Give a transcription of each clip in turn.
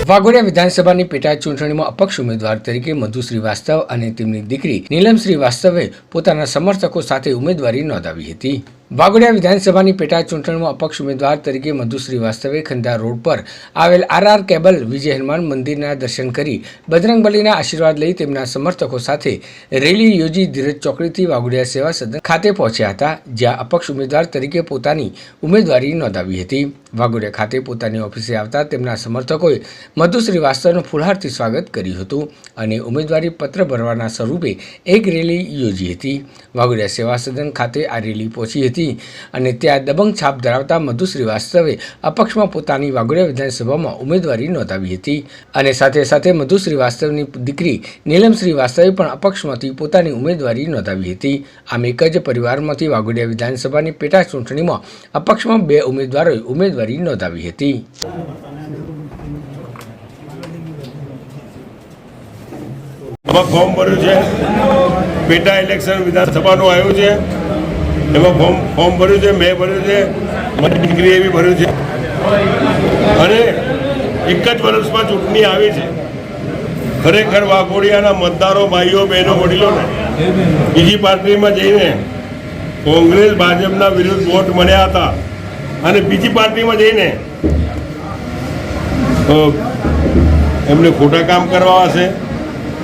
વાઘોડિયા વિધાનસભાની પેટા ચૂંટણીમાં અપક્ષ ઉમેદવાર તરીકે મધુ શ્રીવાસ્તવ અને તેમની દીકરી નીલમ શ્રીવાસ્તવે પોતાના સમર્થકો સાથે ઉમેદવારી નોંધાવી હતી. વાઘોડિયા વિધાનસભાની પેટા ચૂંટણીમાં અપક્ષ ઉમેદવાર તરીકે મધુ શ્રીવાસ્તવે ખંડા રોડ પર આવેલ આર કેબલ વિજય હનુમાન મંદિરના દર્શન કરી બજરંગબલીના આશીર્વાદ લઈ તેમના સમર્થકો સાથે રેલી યોજી ધીરજ ચોકડીથી વાઘોડિયા સેવા સદન ખાતે પહોંચ્યા હતા, જ્યાં અપક્ષ ઉમેદવાર તરીકે પોતાની ઉમેદવારી નોંધાવી હતી. વાઘોડિયા ખાતે પોતાની ઓફિસે આવતા તેમના સમર્થકોએ મધુ શ્રીવાસ્તવનું ફૂલહારથી સ્વાગત કર્યું હતું અને ઉમેદવારી પત્ર ભરવાના સ્વરૂપે એક રેલી યોજી હતી. વાઘોડિયા સેવા સદન ખાતે આ રેલી પહોંચી હતી અને ત્યાં દબંગ છાપ ધરાવતા મધુ શ્રીવાસ્તવે અપક્ષમાં પોતાની વાઘોડિયા વિધાનસભામાં ઉમેદવારી નોંધાવી હતી અને સાથે સાથે મધુ શ્રીવાસ્તવની દીકરી નીલમ શ્રીવાસ્તવે પણ અપક્ષમાંથી પોતાની ઉમેદવારી નોંધાવી હતી. આમ એક જ પરિવારમાંથી વાઘોડિયા વિધાનસભાની પેટા ચૂંટણીમાં અપક્ષમાં બે ઉમેદવારોએ ઉમેદવારી નોંધાવી હતી. ફોર્મ ભર્યું છે, પેટા ઇલેક્શન વિધાનસભાનું આવ્યું છે, એમાં ફોર્મ ભર્યું છે, મેં ભર્યું છે, મારી દીકરીએ બી ભર્યું છે અને એક જ વર્ષમાં ચૂંટણી આવી છે. ખરેખર વાઘોડિયાના મતદારો, ભાઈઓ, બહેનો, વડીલોને બીજી પાર્ટીમાં જઈને કોંગ્રેસ ભાજપના વિરુદ્ધ વોટ મળ્યા હતા અને બીજી પાર્ટીમાં જઈને એમને ખોટા કામ કરવા હશે,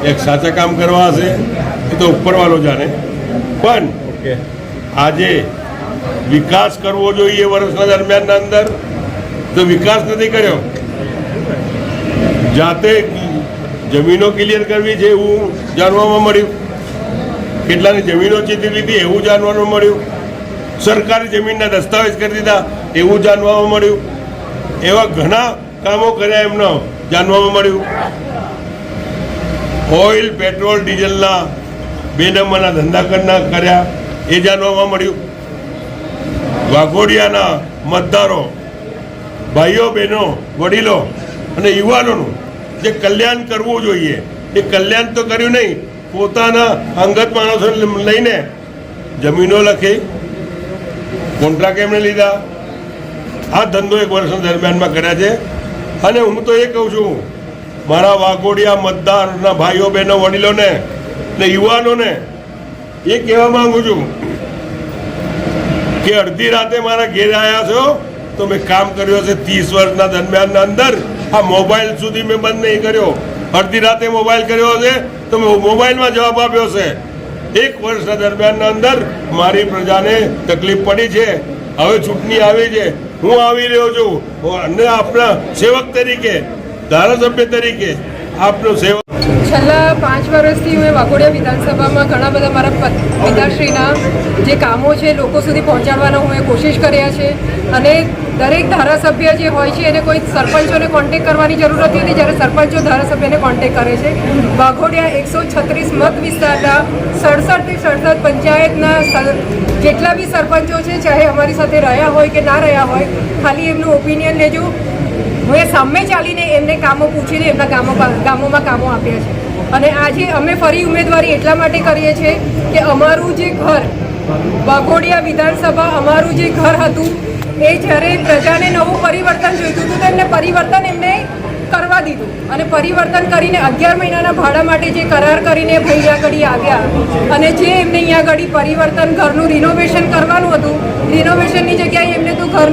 એક સાચા કામ કરવા હશે, એ તો ઉપરવાળો જાણે. પણ આજે વિકાસ કરવો જોઈએ વર્ષના દરમિયાનના અંદર, તો વિકાસ નથી કર્યો. જાતે જમીનો ક્લિયર કરવી છે એવું જાણવામાં મળ્યું, કેટલાની જમીનો ચીતી લીધી એવું જાણવાનું મળ્યું, સરકારી જમીનના દસ્તાવેજ કરી દીધા એવું જાણવામાં મળ્યું, એવા ઘણા કામો કર્યા એમનો જાણવામાં મળ્યું. ઓઇલ, પેટ્રોલ, ડીઝલના 2 નંબરના ધંધા કર્યા એ જાણવામાં મળ્યું. વાઘોડિયાના મતદારો, ભાઈઓ, બહેનો, વડીલો અને યુવાનોનું જે કલ્યાણ કરવું જોઈએ એ કલ્યાણ તો કર્યું નહીં, પોતાના અંગત માણસોને લઈને જમીનો લખી, કોન્ટ્રાક્ટ એમણે લીધા. આ ધંધો એક વર્ષના દરમિયાનમાં કર્યા છે. અને હું તો એ કહું છું મારા વાઘોડિયા મતદારના ભાઈઓ, બહેનો, વડીલોને ને યુવાનોને એ કહેવા માંગુ છું કે અડધી રાતે મારા ઘેર આવ્યા છો તો મેં કામ કર્યું હશે 30 વર્ષના દરમિયાનના અંદર. આ મોબાઈલ સુધી મેં બંધ નહીં કર્યો. અડધી રાતે મોબાઈલ કર્યો હશે તો મેં મોબાઈલમાં જવાબ આપ્યો હશે. 1 વર્ષના દરમિયાનના અંદર મારી પ્રજાને તકલીફ પડી છે. હવે ચૂંટણી આવી છે, હું આવી રહ્યો છું અને આપણા સેવક તરીકે, ધારાસભ્ય તરીકે આપનો સેવક. છેલ્લા 5 વર્ષથી હું વાઘોડિયા વિધાનસભામાં ઘણા બધા મારા પિતાશ્રીના જે કામો છે લોકો સુધી પહોંચાડવાના હું કોશિશ કર્યા છે અને દરેક ધારાસભ્ય જે હોય છે એને કોઈ સરપંચોને કોન્ટેક કરવાની જરૂર નથી હોતી, જ્યારે સરપંચો ધારાસભ્યને કોન્ટેક કરે છે. વાઘોડિયા 136 મત વિસ્તારના 67 થી 67 પંચાયતના જેટલા બી સરપંચો છે, ચાહે અમારી સાથે રહ્યા હોય કે ના રહ્યા હોય, ખાલી એમનું ઓપિનિયન લેજો. હું એ સામે ચાલીને એમને કામો પૂછીને એમના ગામોમાં કામો આપ્યા છે. અને આજે અમે ફરી ઉમેદવારી એટલા માટે કરીએ છીએ કે અમારું જે ઘર, વાઘોડિયા વિધાનસભા અમારું જે ઘર હતું, એ જ્યારે પ્રજાને નવું પરિવર્તન જોઈતું હતું તો એમને પરિવર્તન એમને કરવા દીધું અને પરિવર્તન કરીને 11 મહિનાના ભાડા માટે જે કરાર કરીને ભાઈ આગળ આવ્યા અને જે એમને અહીંયા આગળ પરિવર્તન ઘરનું રિનોવેશન કરવાનું હતું, રિનોવેશનની જગ્યાએ